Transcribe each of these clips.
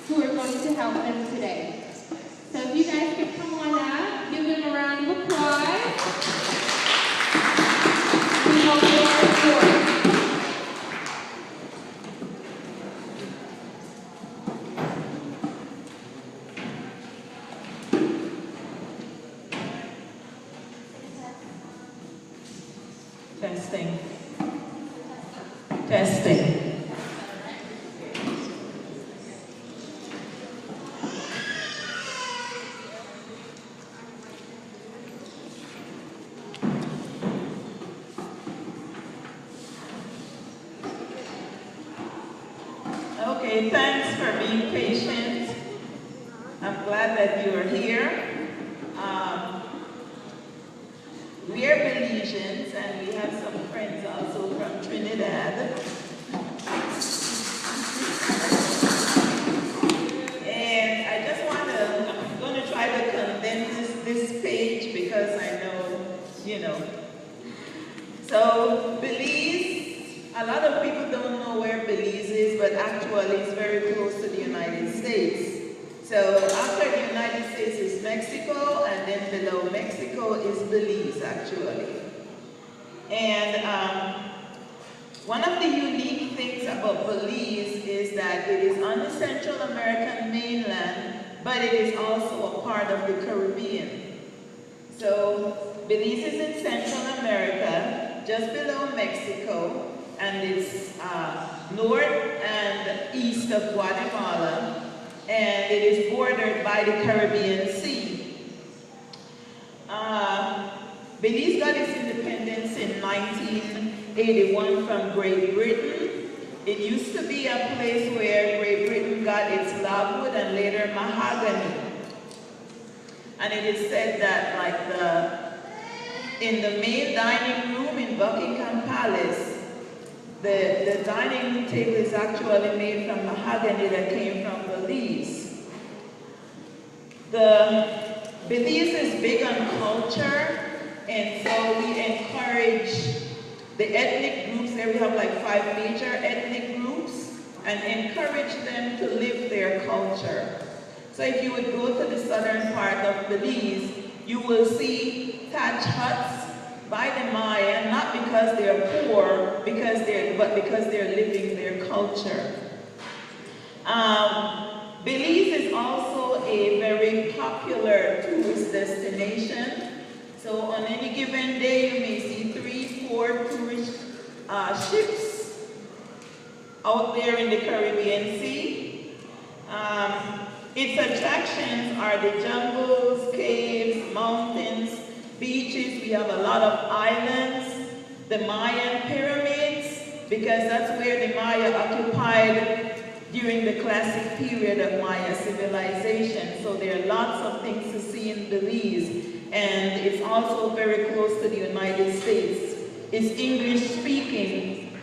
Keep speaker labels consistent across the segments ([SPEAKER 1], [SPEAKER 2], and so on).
[SPEAKER 1] who are going to help them today. So if you guys could come on up, give them a round of applause. We hope you are enjoying.
[SPEAKER 2] Testing. Testing. Okay, thanks for being patient. I'm glad that you are here. We are Belizeans, and we have some friends also from Trinidad. And I just I'm going to try to condense this page because I know, So Belize, a lot of people don't know where Belize is, but actually it's very close to the United States. So after the United States is Mexico, and then below Mexico is Belize, actually. And one of the unique things about Belize is that it is on the Central American mainland, but it is also a part of the Caribbean. So Belize is in Central America, just below Mexico, and it's north and east of Guatemala, and it is bordered by the Caribbean Sea. Belize got its independence in 1981 from Great Britain. It used to be a place where Great Britain got its logwood and later mahogany. And it is said that in the main dining room in Buckingham Palace, the dining room table is actually made from mahogany that came from Belize. Belize is big on culture, and so we encourage the ethnic groups. There we have like 5 major ethnic groups, and encourage them to live their culture. So if you would go to the southern part of Belize, you will see thatch huts by the Maya, not because they're poor, but because they're living their culture. Belize is also a very popular tourist destination. So on any given day, you may see 3, 4 tourist ships out there in the Caribbean Sea. Its attractions are the jungles, caves, mountains, beaches. We have a lot of islands, the Mayan pyramids, because that's where the Maya occupied during the classic period of Maya civilization. So there are lots of things to see in Belize, and it's also very close to the United States. It's English speaking.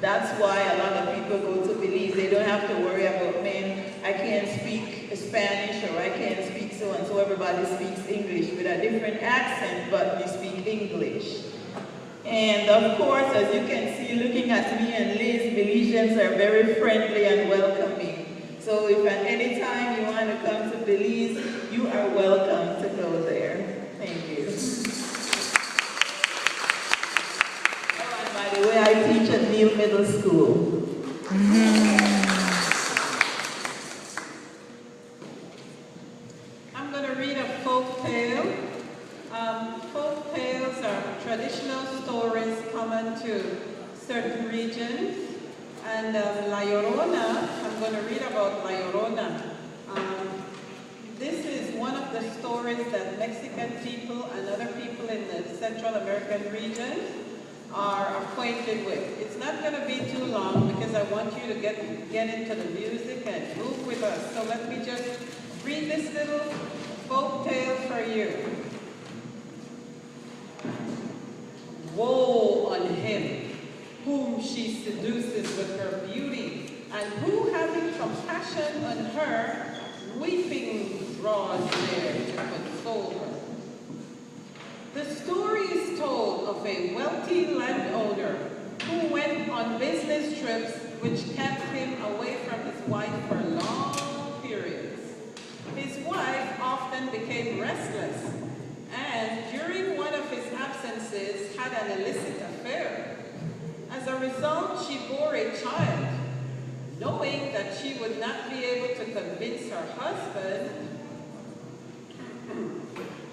[SPEAKER 2] That's why a lot of people go to Belize. They don't have to worry about, man, I can't speak Spanish or I can't speak so and so. Everybody speaks English with a different accent, but we speak English. And of course, as you can see, looking at me and Liz, Belizeans are very friendly and welcoming. So if at any time you want to come to Belize, you are welcome to go there. Thank you. Oh, and by the way, I teach at Neal Middle School. I'm going to read a folk tale. Folk tales are traditional stories common to certain regions. And La Llorona, I'm going to read about La Llorona. This is one of the stories that Mexican people and other people in the Central American region are acquainted with. It's not going to be too long because I want you to get into the music and move with us. So let me just read this little folk tale for you. Woe on him whom she seduces with her beauty, and who, having compassion on her, weeping draws near to console her. The story is told of a wealthy landowner who went on business trips which kept him away from his wife for long periods
[SPEAKER 3] restless, and during one of his absences had an illicit affair. As a result, she bore a child. Knowing that she would not be able to convince her husband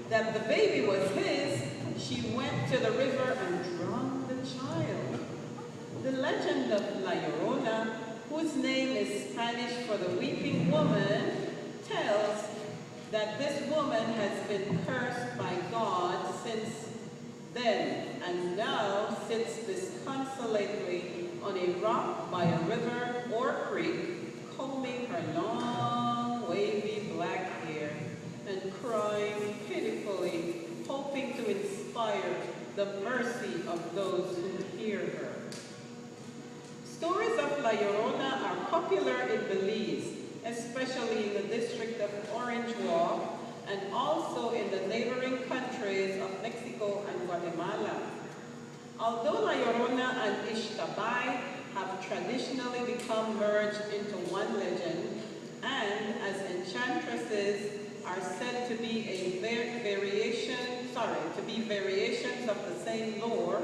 [SPEAKER 3] that the baby was his, she went to the river and drowned the child. The legend of La Llorona, whose name is Spanish for the weeping woman, tells that this woman has been cursed by God since then, and now sits disconsolately on a rock by a river or creek, combing her long, wavy black hair and crying pitifully, hoping to inspire the mercy of those who hear her. Stories of La Llorona are popular in Belize, especially in the district of Orange Walk, and also in the neighboring countries of Mexico and Guatemala. Although La Llorona and Ixtabay have traditionally become merged into one legend, and as enchantresses are said to be variations of the same lore,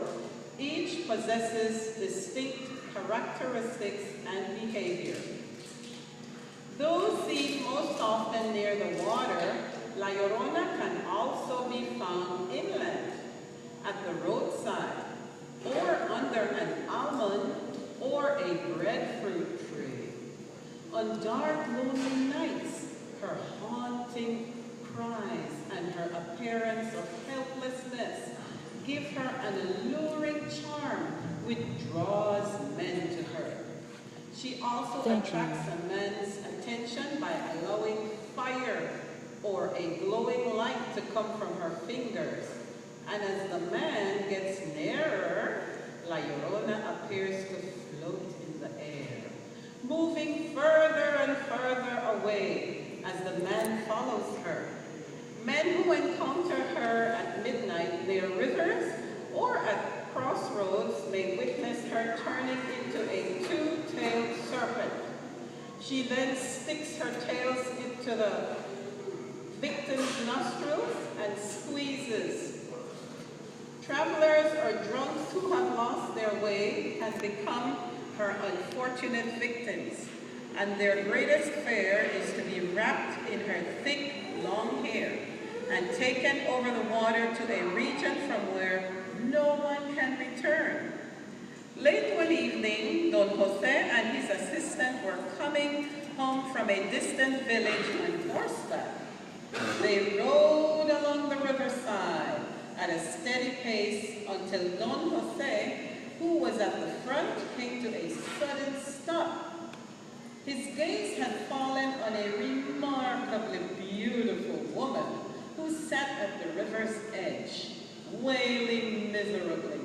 [SPEAKER 3] each possesses distinct characteristics and behavior. Though seen most often near the water, La Llorona can also be found inland, at the roadside, or under an almond or a breadfruit tree. On dark, lonely nights, her haunting cries and her appearance of helplessness give her an alluring charm which draws men to her. She also attracts a man's attention by allowing fire or a glowing light to come from her fingers. And as the man gets nearer, La Llorona appears to float in the air, moving further and further away as the man follows her. Men who encounter her at midnight near rivers or at crossroads may witness her turning into a two-tailed serpent. She then sticks her tails into the victim's nostrils and squeezes. Travelers or drunks who have lost their way have become her unfortunate victims, and their greatest fear is to be wrapped in her thick, long hair and taken over the water to a region from where no one can return. Late one evening, Don Jose and his assistant were coming home from a distant village on horseback. They rode along the riverside at a steady pace until Don Jose, who was at the front, came to a sudden stop. His gaze had fallen on a remarkably beautiful woman who sat at the river's edge, wailing miserably.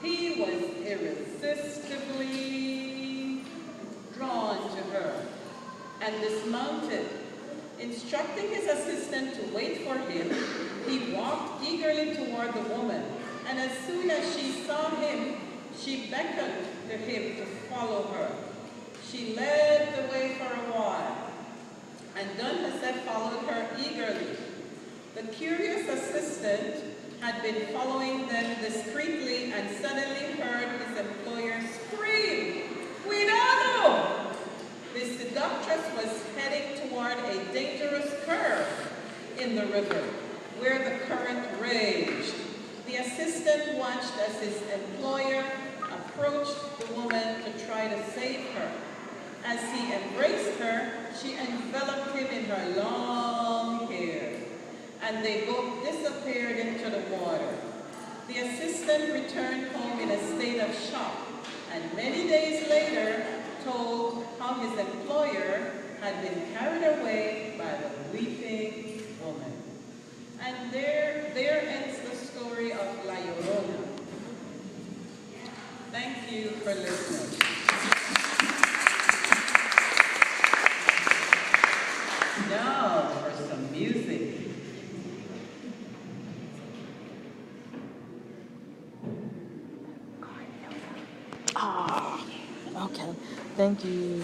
[SPEAKER 3] He was irresistibly drawn to her and dismounted. Instructing his assistant to wait for him, he walked eagerly toward the woman, and as soon as she saw him, she beckoned to him to follow her. She led the way for a while, and Don Jose followed her eagerly. The curious assistant had been following them discreetly and suddenly heard his employer scream, "Cuidado!" The seductress was heading toward a dangerous curve in the river, where the current raged. The assistant watched as his employer approached the woman to try to save her. As he embraced her, she enveloped him in her long hair, and they both disappeared into the water. The assistant returned home in a state of shock, and many days later told how his employer had been carried away by the weeping woman. And there ends the story of La Llorona. Thank you for listening. Now for some music.
[SPEAKER 4] Okay, thank you.